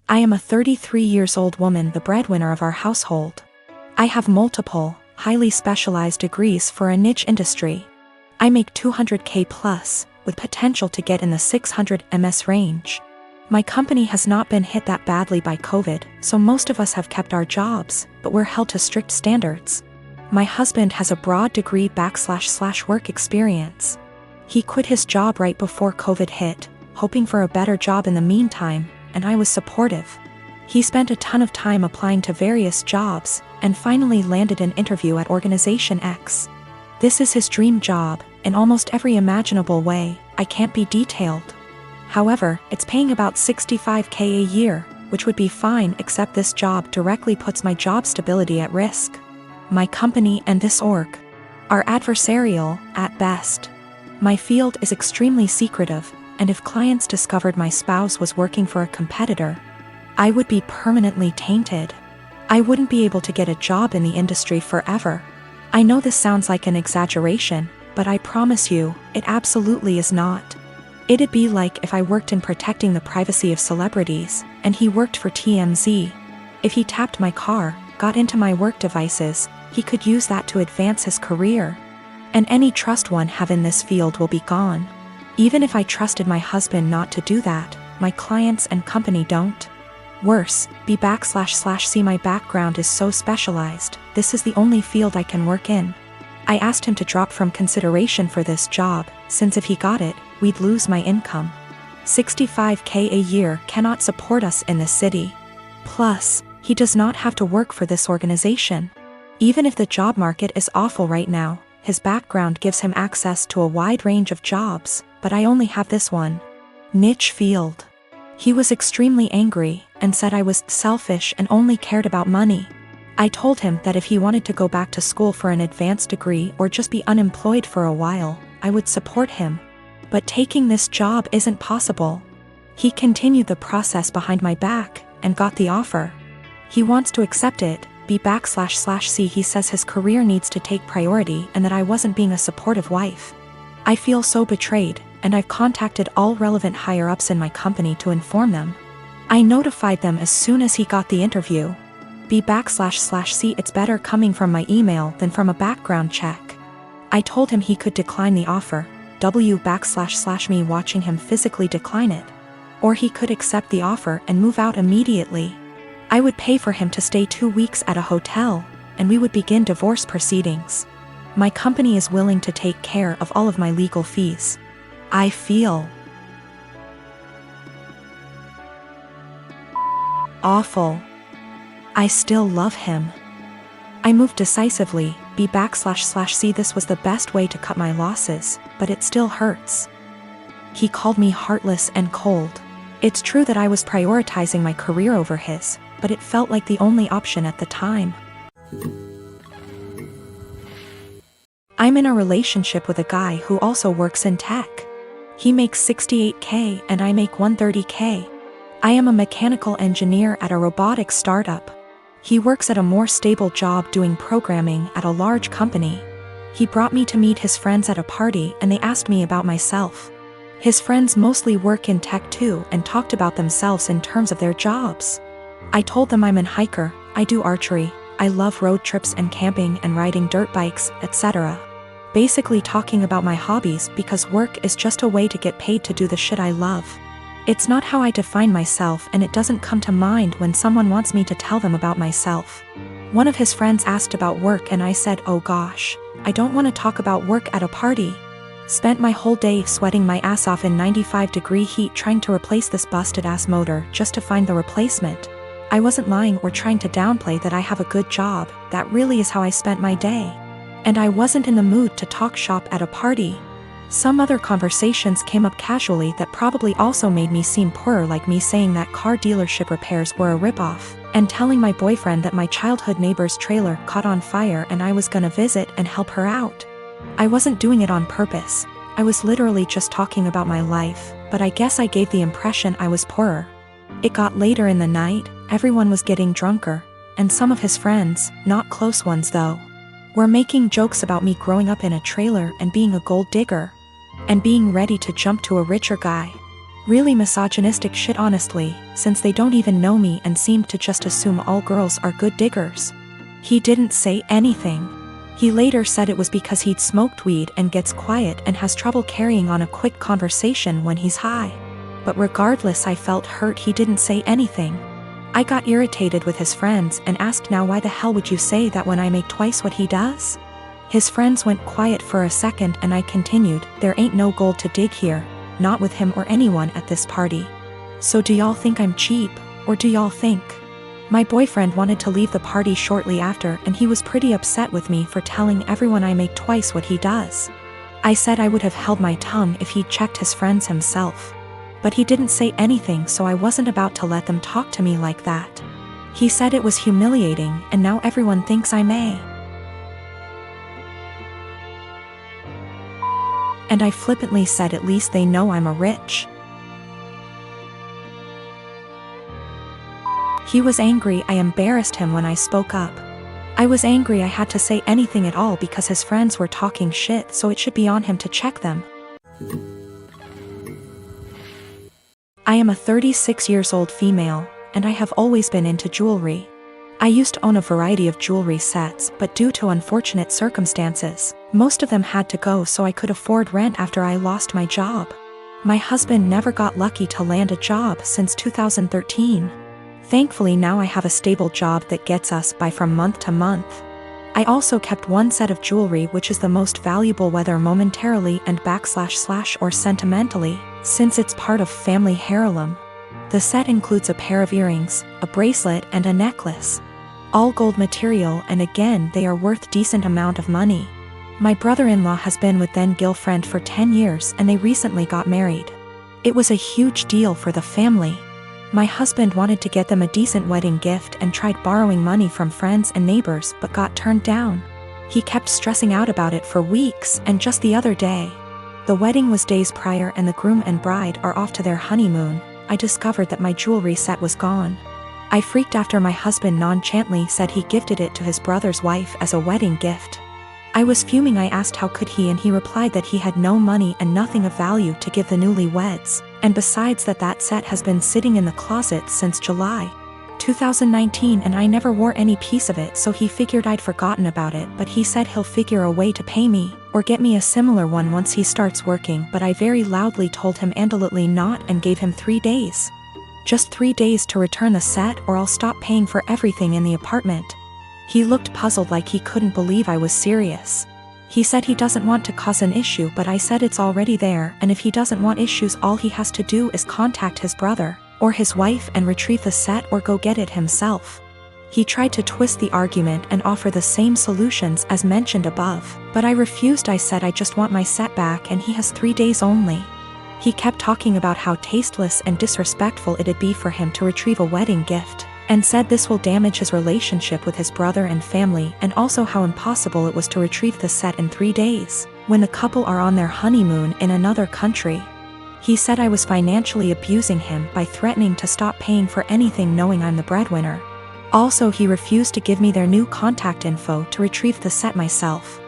I am a 33 years old woman, the breadwinner of our household. I have multiple, highly specialized degrees for a niche industry. I make $200K plus, with potential to get in the $600 ms range. My company has not been hit that badly by COVID, so most of us have kept our jobs, but we're held to strict standards. My husband has a broad degree / work experience. He quit his job right before COVID hit, hoping for a better job in the meantime, and I was supportive. He spent a ton of time applying to various jobs, and finally landed an interview at Organization X. This is his dream job, in almost every imaginable way. I can't be detailed. However, it's paying about $65K a year, which would be fine, except this job directly puts my job stability at risk. My company and this org are adversarial, at best. My field is extremely secretive, and if clients discovered my spouse was working for a competitor, I would be permanently tainted. I wouldn't be able to get a job in the industry forever. I know this sounds like an exaggeration, but I promise you, it absolutely is not. It'd be like if I worked in protecting the privacy of celebrities, and he worked for TMZ. If he tapped my car, got into my work devices, he could use that to advance his career. And any trust one have in this field will be gone. Even if I trusted my husband not to do that, my clients and company don't. Worse, B//C my background is so specialized, this is the only field I can work in. I asked him to drop from consideration for this job, since if he got it, we'd lose my income. $65K a year cannot support us in this city. Plus, he does not have to work for this organization. Even if the job market is awful right now, his background gives him access to a wide range of jobs, but I only have this one niche field. He was extremely angry, and said I was selfish and only cared about money. I told him that if he wanted to go back to school for an advanced degree or just be unemployed for a while, I would support him. But taking this job isn't possible. He continued the process behind my back, and got the offer. He wants to accept it, B//C. He says his career needs to take priority and that I wasn't being a supportive wife. I feel so betrayed, and I've contacted all relevant higher-ups in my company to inform them. I notified them as soon as he got the interview. B//C. It's better coming from my email than from a background check. I told him he could decline the offer, W// me watching him physically decline it. Or he could accept the offer and move out immediately. I would pay for him to stay 2 weeks at a hotel, and we would begin divorce proceedings. My company is willing to take care of all of my legal fees. I feel awful. I still love him. I moved decisively, B//C. This was the best way to cut my losses, but it still hurts. He called me heartless and cold. It's true that I was prioritizing my career over his, but it felt like the only option at the time. I'm in a relationship with a guy who also works in tech. He makes $68K and I make $130K. I am a mechanical engineer at a robotics startup. He works at a more stable job doing programming at a large company. He brought me to meet his friends at a party and they asked me about myself. His friends mostly work in tech too and talked about themselves in terms of their jobs. I told them I'm an hiker, I do archery, I love road trips and camping and riding dirt bikes, etc. Basically talking about my hobbies because work is just a way to get paid to do the shit I love. It's not how I define myself and it doesn't come to mind when someone wants me to tell them about myself. One of his friends asked about work and I said, oh gosh, I don't want to talk about work at a party. Spent my whole day sweating my ass off in 95-degree heat trying to replace this busted-ass motor just to find the replacement. I wasn't lying or trying to downplay that I have a good job, that really is how I spent my day. And I wasn't in the mood to talk shop at a party. Some other conversations came up casually that probably also made me seem poorer, like me saying that car dealership repairs were a ripoff, and telling my boyfriend that my childhood neighbor's trailer caught on fire and I was gonna visit and help her out. I wasn't doing it on purpose, I was literally just talking about my life, but I guess I gave the impression I was poorer. It got later in the night, everyone was getting drunker, and some of his friends, not close ones though, were making jokes about me growing up in a trailer and being a gold digger, and being ready to jump to a richer guy. Really misogynistic shit honestly, since they don't even know me and seem to just assume all girls are good diggers. He didn't say anything. He later said it was because he'd smoked weed and gets quiet and has trouble carrying on a quick conversation when he's high. But regardless, I felt hurt he didn't say anything. I got irritated with his friends and asked, now why the hell would you say that when I make twice what he does? His friends went quiet for a second and I continued, there ain't no gold to dig here, not with him or anyone at this party. So do y'all think I'm cheap, or do y'all think? My boyfriend wanted to leave the party shortly after and he was pretty upset with me for telling everyone I make twice what he does. I said I would have held my tongue if he'd checked his friends himself. But he didn't say anything, so I wasn't about to let them talk to me like that. He said it was humiliating and now everyone thinks I may. And I flippantly said at least they know I'm a rich. He was angry I embarrassed him when I spoke up. I was angry I had to say anything at all because his friends were talking shit, so it should be on him to check them. I am a 36 years old female, and I have always been into jewelry. I used to own a variety of jewelry sets, but due to unfortunate circumstances, most of them had to go so I could afford rent after I lost my job. My husband never got lucky to land a job since 2013. Thankfully now I have a stable job that gets us by from month to month. I also kept one set of jewelry which is the most valuable whether momentarily and / or sentimentally, since it's part of family heirloom. The set includes a pair of earrings, a bracelet and a necklace. All gold material, and again they are worth decent amount of money. My brother-in-law has been with then-girlfriend for 10 years and they recently got married. It was a huge deal for the family. My husband wanted to get them a decent wedding gift and tried borrowing money from friends and neighbors but got turned down. He kept stressing out about it for weeks, and just the other day, the wedding was days prior and the groom and bride are off to their honeymoon, I discovered that my jewelry set was gone. I freaked after my husband nonchalantly said he gifted it to his brother's wife as a wedding gift. I was fuming. I asked how could he, and he replied that he had no money and nothing of value to give the newlyweds, and besides that set has been sitting in the closet since July 2019 and I never wore any piece of it, so he figured I'd forgotten about it, but he said he'll figure a way to pay me, or get me a similar one once he starts working, but I very loudly told him absolutely not and gave him 3 days. Just 3 days to return the set or I'll stop paying for everything in the apartment. He looked puzzled like he couldn't believe I was serious. He said he doesn't want to cause an issue, but I said it's already there, and if he doesn't want issues all he has to do is contact his brother or his wife and retrieve the set or go get it himself. He tried to twist the argument and offer the same solutions as mentioned above, but I refused. I said I just want my set back and he has 3 days only. He kept talking about how tasteless and disrespectful it'd be for him to retrieve a wedding gift, and said this will damage his relationship with his brother and family, and also how impossible it was to retrieve the set in 3 days, when the couple are on their honeymoon in another country. He said I was financially abusing him by threatening to stop paying for anything knowing I'm the breadwinner. Also, he refused to give me their new contact info to retrieve the set myself.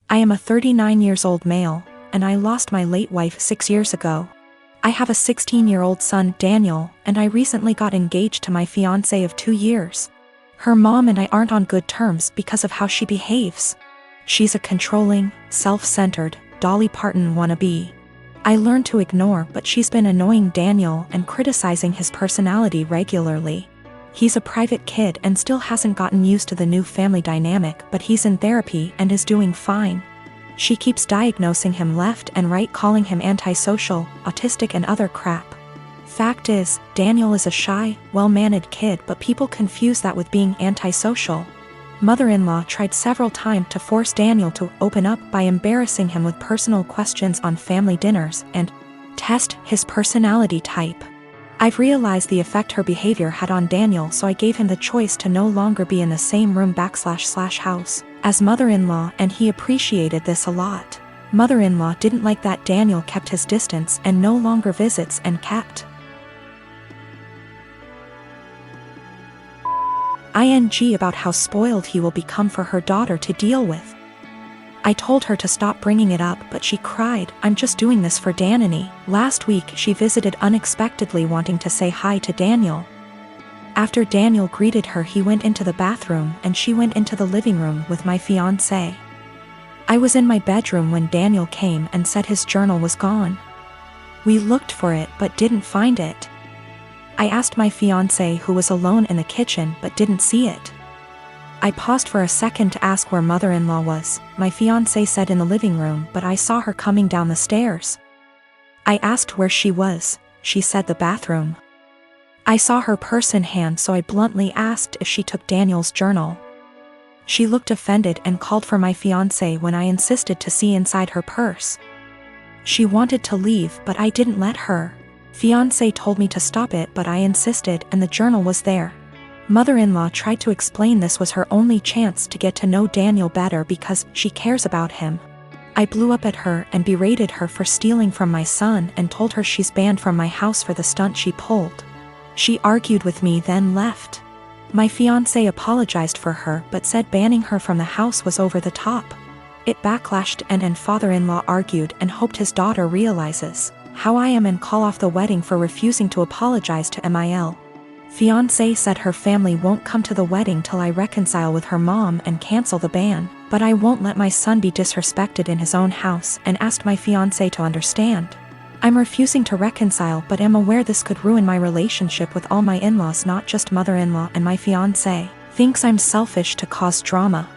I am a 39 years old male, and I lost my late wife 6 years ago. I have a 16-year-old son, Daniel, and I recently got engaged to my fiancé of 2 years. Her mom and I aren't on good terms because of how she behaves. She's a controlling, self-centered, Dolly Parton wannabe. I learned to ignore, but she's been annoying Daniel and criticizing his personality regularly. He's a private kid and still hasn't gotten used to the new family dynamic, but he's in therapy and is doing fine. She keeps diagnosing him left and right, calling him antisocial, autistic and other crap. Fact is, Daniel is a shy, well-mannered kid, but people confuse that with being antisocial. Mother-in-law tried several times to force Daniel to open up by embarrassing him with personal questions on family dinners and test his personality type. I've realized the effect her behavior had on Daniel, so I gave him the choice to no longer be in the same room / house as mother-in-law, and he appreciated this a lot. Mother-in-law didn't like that Daniel kept his distance and no longer visits and kept ing about how spoiled he will become for her daughter to deal with. I told her to stop bringing it up, but she cried, "I'm just doing this for Danny." Last week she visited unexpectedly, wanting to say hi to Daniel. After Daniel greeted her, he went into the bathroom and she went into the living room with my fiancé. I was in my bedroom when Daniel came and said his journal was gone. We looked for it but didn't find it. I asked my fiancé, who was alone in the kitchen, but didn't see it. I paused for a second to ask where mother-in-law was. My fiancé said in the living room, but I saw her coming down the stairs. I asked where she was. She said the bathroom. I saw her purse in hand, so I bluntly asked if she took Daniel's journal. She looked offended and called for my fiancé when I insisted to see inside her purse. She wanted to leave, but I didn't let her. Fiancé told me to stop it, but I insisted, and the journal was there. Mother-in-law tried to explain this was her only chance to get to know Daniel better because she cares about him. I blew up at her and berated her for stealing from my son and told her she's banned from my house for the stunt she pulled. She argued with me, then left. My fiancé apologized for her but said banning her from the house was over the top. It backlashed and father-in-law argued and hoped his daughter realizes how I am and call off the wedding for refusing to apologize to Mil. Fiancé said her family won't come to the wedding till I reconcile with her mom and cancel the ban, but I won't let my son be disrespected in his own house and asked my fiancé to understand. I'm refusing to reconcile but am aware this could ruin my relationship with all my in-laws, not just mother-in-law, and my fiancé thinks I'm selfish to cause drama.